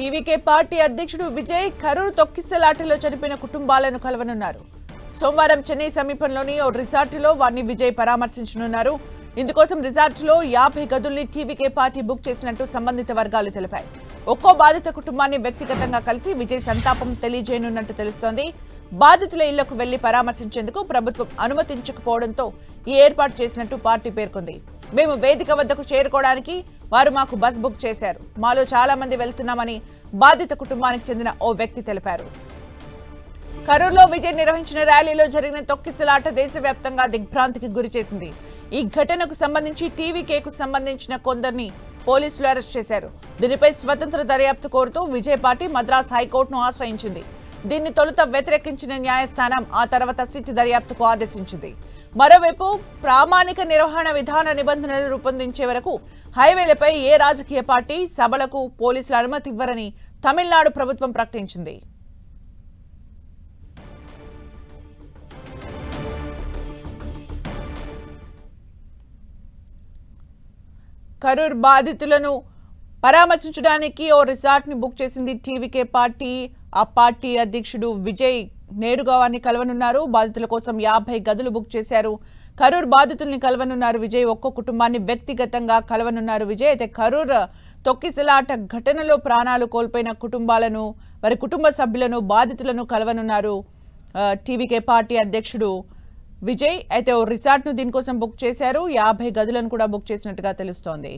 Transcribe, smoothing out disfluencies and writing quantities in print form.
TVK party అధ్యక్షుడు విజయ్ కరూర్ తొక్కిసలాటలో చనిపోయిన కుటుంబాలను కలవనున్నారు. సోమవారం చెన్నై సమీపంలోని ఓ రిసార్టులో వారిని విజయ్ పరామర్శించనున్నారు. ఇందుకోసం రిసార్టులో 50 గదుల్ని టీవీకే పార్టీ బుక్ చేసినట్టు సంబంధిత వర్గాలు తెలిపాయి. ఒక్కో బాధిత కుటుంబాన్ని వ్యక్తిగతంగా కలిసి విజయ్ సంతాపం తెలియజేయనున్నట్టు తెలుస్తోంది. బాధితుల ఇళ్లకు వెళ్లి పరామర్శించేందుకు ప్రభుత్వం అనుమతించకపోవడంతో ఈ ఏర్పాటు చేసినట్టు పార్టీ పేర్కొంది. మేము వేదిక వద్దకు చేరుకోవడానికి వారు మాకు బస్ బుక్ చేశారు. మాలో చాలా మంది వెళ్తున్నామని బాధిత కుటుంబానికి చెందిన ఓ వ్యక్తి తెలిపారు. కరూర్లో విజయ్ నిర్వహించిన ర్యాలీలో జరిగిన తొక్కిసలాట దేశవ్యాప్తంగా దిగ్భ్రాంతికి గురిచేసింది. ఈ ఘటనకు సంబంధించి టీవీకేకు సంబంధించిన కొందరిని పోలీసులు అరెస్ట్ చేశారు. దీనిపై స్వతంత్ర దర్యాప్తు కోరుతూ విజయ్ పార్టీ మద్రాస్ హైకోర్టును ఆశ్రయించింది. దీన్ని తొలుత వ్యతిరేకించిన న్యాయస్థానం ఆ తర్వాత సిట్ దర్యాప్తుకు ఆదేశించింది. మరోవైపు ప్రామాణిక నిర్వహణ విధాన నిబంధనలు రూపొందించే వరకు హైవేలపై ఏ రాజకీయ పార్టీ సభలకు పోలీసులు అనుమతి ఇవ్వరని తమిళనాడు ప్రభుత్వం ప్రకటించింది. కరూర్ బాధితులను పరామర్శించడానికి ఓ రిసార్ట్ ని బుక్ చేసింది టీవీకే పార్టీ. ఆ పార్టీ అధ్యక్షుడు విజయ్ నేరుగా వారిని కలవనున్నారు. బాధితుల కోసం 50 గదులు బుక్ చేశారు. కరూర్ బాధితుల్ని కలవనున్నారు విజయ్. ఒక్కో కుటుంబాన్ని వ్యక్తిగతంగా కలవనున్నారు విజయ్. అయితే కరూర్ తొక్కిసలాట ఘటనలో ప్రాణాలు కోల్పోయిన కుటుంబాలను, వారి కుటుంబ సభ్యులను, బాధితులను కలవనున్నారు టీవీకే పార్టీ అధ్యక్షుడు విజయ్. అయితే ఓ రిసార్ట్ ను దీనికోసం బుక్ చేశారు. 50 గదులను కూడా బుక్ చేసినట్టుగా తెలుస్తోంది.